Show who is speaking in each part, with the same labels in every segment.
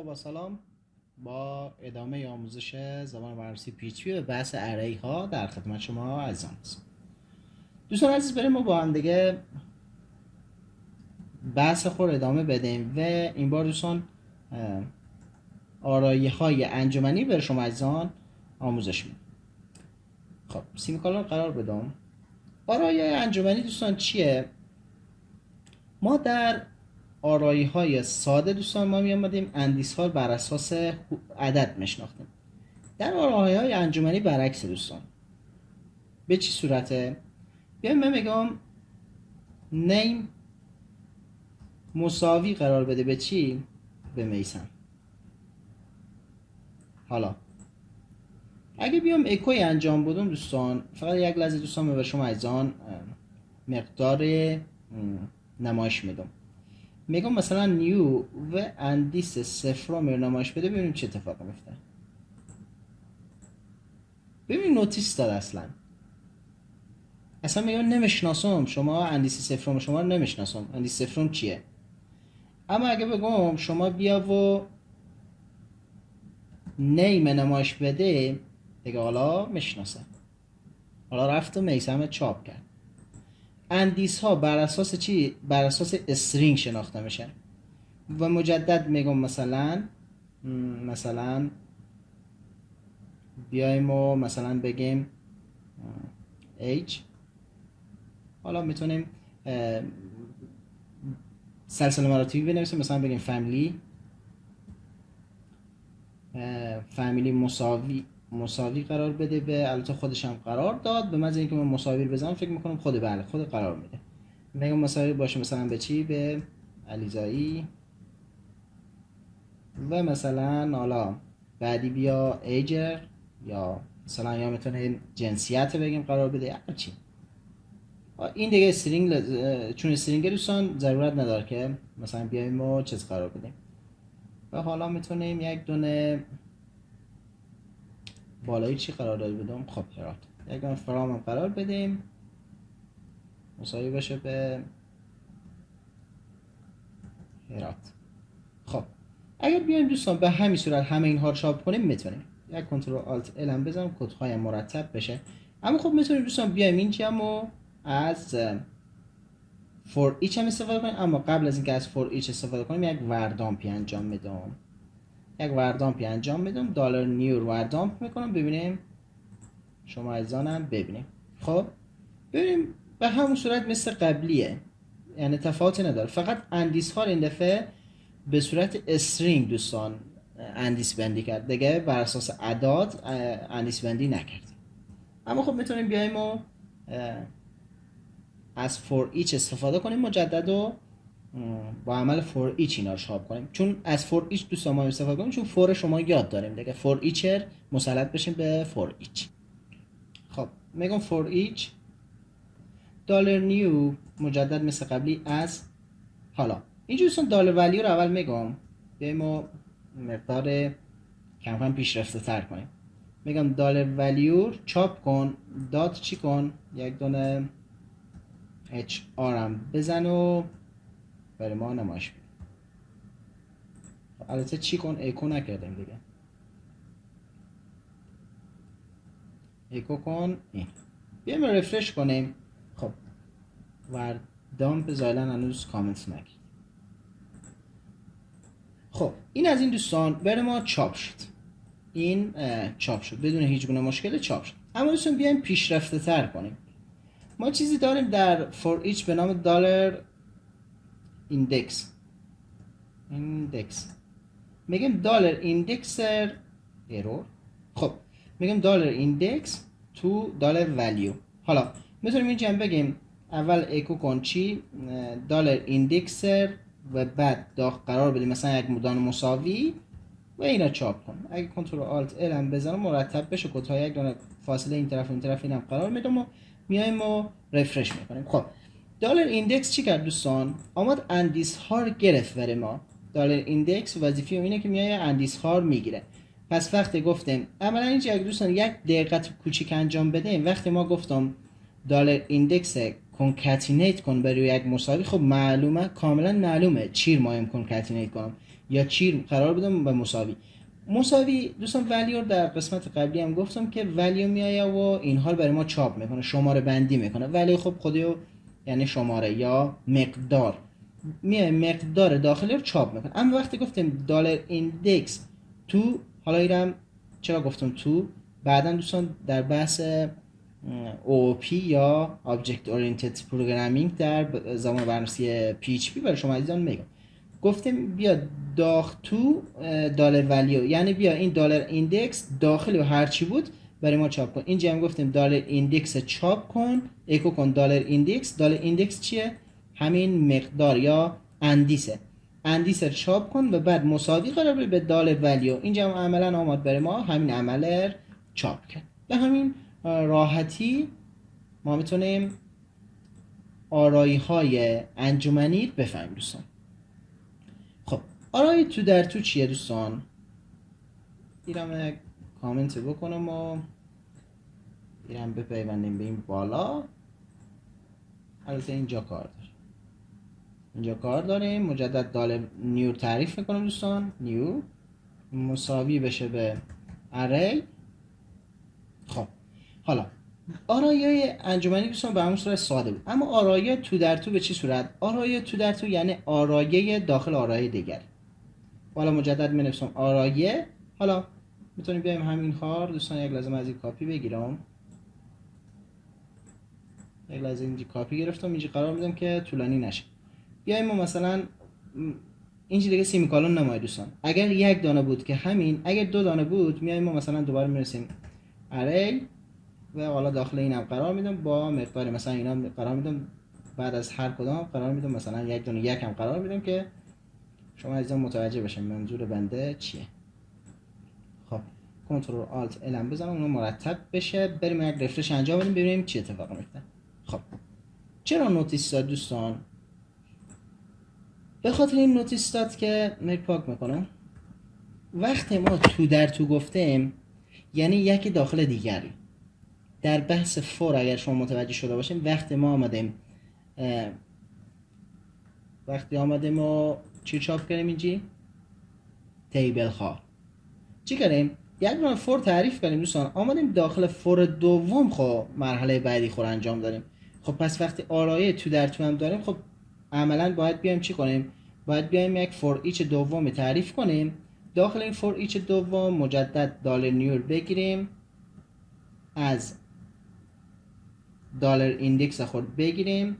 Speaker 1: رفقا با سلام. با ادامه آموزش زبان بررسی PHP به بحث اری ها در خدمت شما عزیزان هستم. دوستان عزیز، بریم ما با هم دیگه بحث خود ادامه بدیم و این بار دوستان آرایه های انجمنی به شما عزیزان آموزش میدم. خب سیمیکالون قرار بدم. آرایه انجمنی دوستان چیه؟ ما در آرایی های ساده دوستان ما می آمدیم اندیس ها بر اساس عدد میشناختیم. در آرایی های انجمنی برعکس دوستان. به چی صورته؟ بیایم من میگم نیم مساوی قرار بده به چی؟ به میسم. حالا اگه بیام اکوی انجام بدم دوستان، فقط یک لحظه دوستان به شما عزیزان مقدار نمایش میدم. میگم مثلا نیو و اندیس صفر رو نمایش بده، ببینیم چه اتفاقی میفته. ببین نوتیس داد اصلا میگم نمیشناسم شما اندیس صفرم، شما رو نمیشناسم اندیس صفرم چیه. اما اگه بگم شما بیا و نیم نمایش بده، دیگه حالا میشناسه. حالا رفت و میسم چاپ کرد. اندیس ها بر اساس چی؟ بر اساس استرینگ شناخته میشه. و مجدد میگم مثلا بیایم و مثلا بگیم H. حالا میتونیم سلسله مراتبی بنویسیم، مثلا بگیم فامیلی مساوی قرار بده به، البته خودش هم قرار داد، به محض اینکه من مساوی بزنم فکر میکنم خود قرار میده. میگم مساوی باشه مثلا به چی؟ به علیزایی. و مثلا حالا بعدی بیا ایجر، یا مثلا یا میتونه جنسیت بگیم قرار بده، هر چی. این دیگه استرینگ چون استرینگ دوستان ضرورت نداره که مثلا بیایم و چیز قرار بدیم. و حالا میتونیم یک دونه بالایی چی قرار بدیم؟ خب هرات. یک دونه فرام قرار بدیم مساوی باشه به هرات. خب اگر بیایم دوستان به همین صورت همه اینها رو چاپ کنیم، میتونیم یک کنترل آلت ال هم بزنم کدهای مرتب بشه. اما خب میتونیم دوستان بیایم اینجا و از فور ایچ هم استفاده کنیم. اما قبل از اینکه از فور ایچ استفاده کنیم یک وردامپی انجام میدم. دلار نیو رو وردامپ میکنم، ببینیم شما عزیزانم ببینیم. خب ببینیم به همون صورت مثل قبلیه، یعنی تفاوتی نداره، فقط اندیس ها این دفعه به صورت استرینگ دوستان اندیس بندی کرد، دیگه بر اساس اعداد اندیس بندی نکرد. اما خب میتونیم بیایم و از فور ایچ استفاده کنیم مجدد و با عمل فور ایچ اینا رو چاپ کنیم. چون از فور ایچ دوستان ما استفاده کنیم چون فور شما یاد داریم دیگه، فور ایچر مسلط بشیم به فور ایچ. خب میگم فور ایچ دلار نیو مجدد مثل قبلی از، حالا اینجا دوستان دلار ولیو رو اول میگم بیایم و مقدار کم پیشرفته تر کنیم. میگم دلار ولیو چاپ کن دات چی کن، یک دونه HR هم بزن و برای ما نمایش بده. البته چی کن ایکو نکردیم دیگه، ایکو کن این. بیایم رفرش کنیم. خب وردامپ زایلن هنوز کامنت نکرد. خب این از این دوستان برای ما چاپ شد. این چاپ شد بدون هیچ گونه مشکل چاپ شد. اما دوستان بیایم پیشرفته تر کنیم. ما چیزی داریم در فور ایچ به نام دلار ایندکس. میگیم دلار ایندکسر ایرور. خب میگیم دلار ایندکس تو دلار ولیو. حالا میتونیم اینجا بگیم اول ایکو کن چی؟ دلار ایندکسر و بعد قرار بدیم مثلا یک مدان مساوی و اینا چاپ کن. اگه کنترل آلت ال هم بزنم مرتب بشه کدها یک دونه فاصله این طرف و این طرف اینم قرار میدم و میایم و رفرش میکنیم. خب دلار ایندکس چی کرد دوستان؟ آمد اندیس ها رو گرفت برای ما. دلار ایندکس وظیفه اینه که میایه اندیس ها رو میگیره. پس وقتی گفتیم عملا اینجا دوستان یک دقت کوچیک انجام بدیم، وقتی ما گفتم دلار ایندکس کنکاتینیت کن برای یک مساوی، خب معلومه، کاملا معلومه چی رو مایم کنکاتینیت کنم. یا چی قرار بدم و مساوی دوستان ولیو در قسمت قبلی هم گفتم که ولیو میایه و اینها رو برای ما چاپ میکنه، شماره بندی میکنه. ولی خب خودیو یعنی شماره یا مقدار میای مقدار داخلی رو چاپ میکنه. اما وقتی گفتیم دلار ایندکس تو، حالا ایرم چرا گفتم تو، بعدا دوستان در بحث OOP یا Object Oriented Programming در زمان برنامه‌نویسی PHP برای شما عزیزان میگم. گفتیم بیا تو دلار ولیو، یعنی بیا این دلار ایندکس داخلی و هر چی بود برای ما چاپ کن. اینجا هم گفتیم دلار ایندکس چاپ کن، اکو کن دلار ایندکس. دلار ایندکس چیه؟ همین مقدار یا اندیسه. اندیسه چاپ کن و بعد مساوی قرار بده به دلار ولیو. اینجا هم عملا آمد برای ما همین عمل چاپ کرد. به همین راحتی ما میتونیم آرایی های انجمنی بفهمیم دوستان. خب آرای تو در تو چیه دوستان؟ ایرم کامنت بکنم و ایرم بپیوندیم به این بالا. البته اینجا کار داره، اینجا کار داریم. مجدد دالر نیو تعریف میکنم دوستان. نیو مساوی بشه به اری. خب حالا آرایه انجمنی دوستان به همون صورت ساده بود، اما آرایه تو در تو به چی صورت؟ آرایه تو در تو یعنی آرایه داخل آرایه دیگر. حالا مجدد می نویسم آرایه. حالا میتونیم بیایم همین کار دوستان، یک لازم از این کاپی بگیرم، یک لازم اینجا کاپی گرفتم، اینجا قرار میدم که طولانی نشه. بیایم ما مثلا اینجا دیگه سیمیکالون نماید دوستان. اگر یک دانه بود که همین، اگر دو دانه بود میایم ما مثلا دوباره میرسیم اری و حالا داخل اینم قرار میدم با مقدار مثلا اینا قرار میدم، بعد از هر کدام قرار میدم مثلا یک دونه یک هم قرار میدم که شما عزیزان متوجه بشین منظور بنده چیه. خب کنترل آلت ال بزنم اون مرتب بشه، بریم یک رفرش انجام بدیم ببینیم چی اتفاق میفته. خب چرا نوتیس داد دوستان؟ به خاطر این نوتیس داد که پاک میکنم. وقتی ما تو در تو گفتیم یعنی یکی داخل دیگری. در بحث فور اگر شما متوجه شده باشیم، وقتی آمدیم و چی چاپ کردیم اینجا؟ تیبل ها. چی کردیم؟ یک بار فور تعریف کردیم دوستان، آمدیم داخل فور دوم خب مرحله بعدی خور انجام داریم. خب پس وقتی آرایه تو در تو هم داریم، خب عملا باید بیایم چی کنیم؟ باید بیایم یک فور ایچ دوم تعریف کنیم. داخل این فور ایچ دوم مجدد دالر نیو بگیریم، از دالر ایندکس خود بگیریم،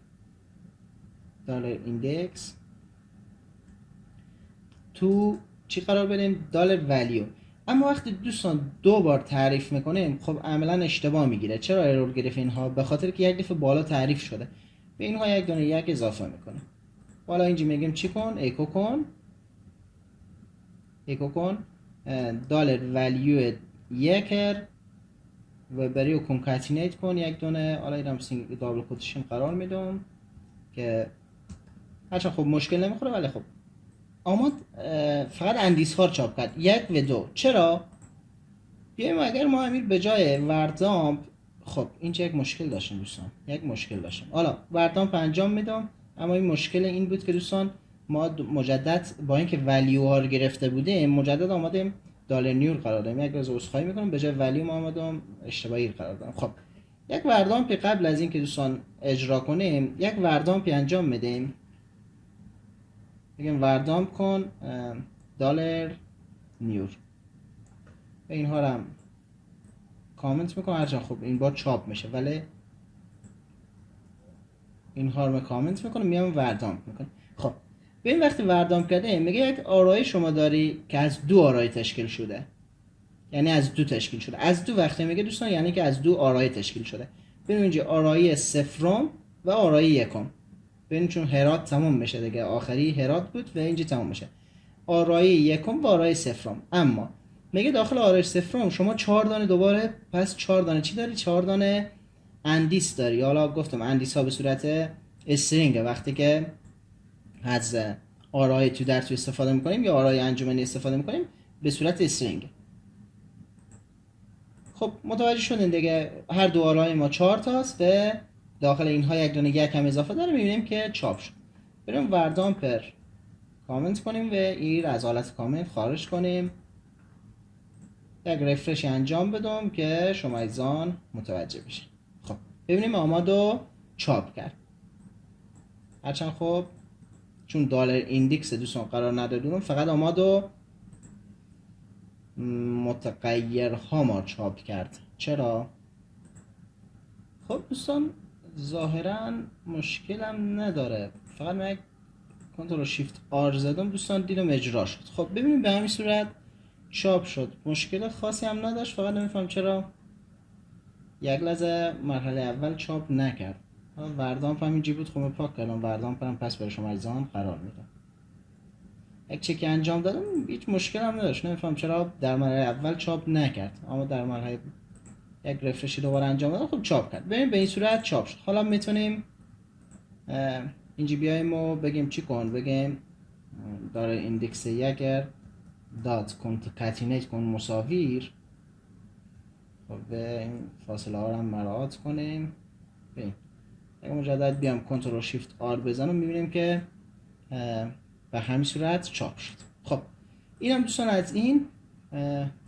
Speaker 1: دالر ایندکس تو چی قرار بدیم؟ دالر ولیو. اما وقتی دوستان دو بار تعریف میکنیم خب عملا اشتباه میگیره. چرا ایرور گرفت اینها؟ به خاطر که یک دفعه بالا تعریف شده، به اینها یک دونه یک اضافه میکنه. حالا اینجا میگیم چی کن؟ اکو کن دالر ولیو یکر و برای کنکاتینیت کن یک دونه. حالا اینم دابل کوتیشن قرار میدم که هرچند خب مشکل نمیخوره، ولی خب آمد فقط اندیس ها چاپ کرد، یک و دو. چرا؟ بیایم اگر ما امیر به جای وردامپ، خب اینجا یک مشکل داشتیم دوستان، یک مشکل داشتیم. حالا وردامپ انجام میدم، اما این مشکل این بود که دوستان ما مجدد با اینکه ولیو ها رو گرفته بودیم مجدد آمدیم دالر نیو قرار دادیم. یک روز عذرخواهی میکنم، به جای ولیو ما آمدم اشتباهی قرار دادم. خب یک وردامپ قبل از اینکه دوستان اجرا کنیم یک وردامپ انجام میدیم. میگم وردامپ کن دالر نیو. اینها رو هم کامنت میکنم، هرچند خب این بار چاپ میشه ولی اینها رو کامنت میکنم، میام وردامپ میکنم. خب به این وقتی وردامپ کرده میگه یک آرای شما داری که از دو آرای تشکیل شده، یعنی از دو تشکیل شده. از دو وقتی میگه دوستان یعنی که از دو آرای تشکیل شده. ببینید اینجا آرای صفرم و آرای یکم. ببینید چون هرات تمام میشه دیگه، آخری هرات بود و اینجا تمام میشه. آرای یکم و آرای صفرم. اما میگه داخل آرای صفرم شما 4 دانه دوباره، پس 4 دانه چی داری؟ 4 دانه اندیس داری. حالا گفتم اندیس ها به صورت استرینگ، وقتی که از آرای تو در تو استفاده میکنیم یا آرای انجمنی استفاده میکنیم به صورت استرینگ. خب متوجه شدین دیگه، هر دو آرای ما 4 تاست و داخل اینها یک دونه یک هم اضافه داره. میبینیم که چاپ شد. بریم وردامپر کامنت کنیم و این از حالت کامنت خارج کنیم. یک رفرش انجام بدم که شما ایزان متوجه بشین. خب ببینیم آماد و چاپ کرد. هرچند خب چون دلار ایندکس دوستان قرار ندادم فقط آماد و متغیرها ما چاپ کرد. چرا؟ خب دوستان ظاهرا مشکلم نداره، فقط من کنترل شیفت آر زدم دوستان دیدم اجرا شد. خب ببینیم به همین صورت چاپ شد، مشکل خاصی هم نداشت، فقط نمیفهم چرا یک لحظه مرحله اول چاپ نکرد. وردام همینجی بود، خب پاک کردم وردام کنم پس برای شما ایزان قرار میدم. یک چکی انجام دادم هیچ مشکل هم نداشت، نمیفهم چرا در مرحله اول چاپ نکرد، اما در مرحله یک رفرشی دوباره انجام دادم خب چاپ کرد. ببین به این صورت چاپ شد. حالا میتونیم اینجا بیایم و بگیم چی کن، بگیم داره ایندکس یگر دات کاتینیت کن مساویر. خب به این فاصله ها رو هم مراعات کنیم. ببین اگه مجدد بیام کنترل شیفت آر بزنم میبینیم که به همین صورت چاپ شد. خب اینم دوستان از این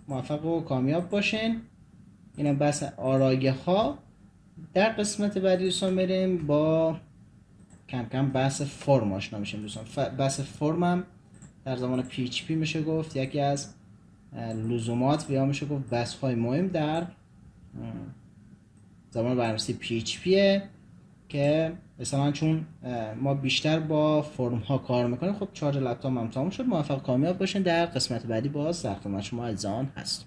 Speaker 1: موفق و کامیاب باشین. اینم بس آرایه ها. در قسمت بعدی دوستان بریم با کم کم بحث فرم آشنا میشیم دوستان. بحث فرم هم در زمان PHP میشه گفت یکی از لزومات و یا میشه گفت بحث های مهم در زمان برنامه‌نویسی PHP که مثلا چون ما بیشتر با فرم ها کار میکنیم. خب چارج لپتاپ هم تموم شد. موفق کامیاب باشین. در قسمت بعدی باز در خدمت شما عزیزان هست.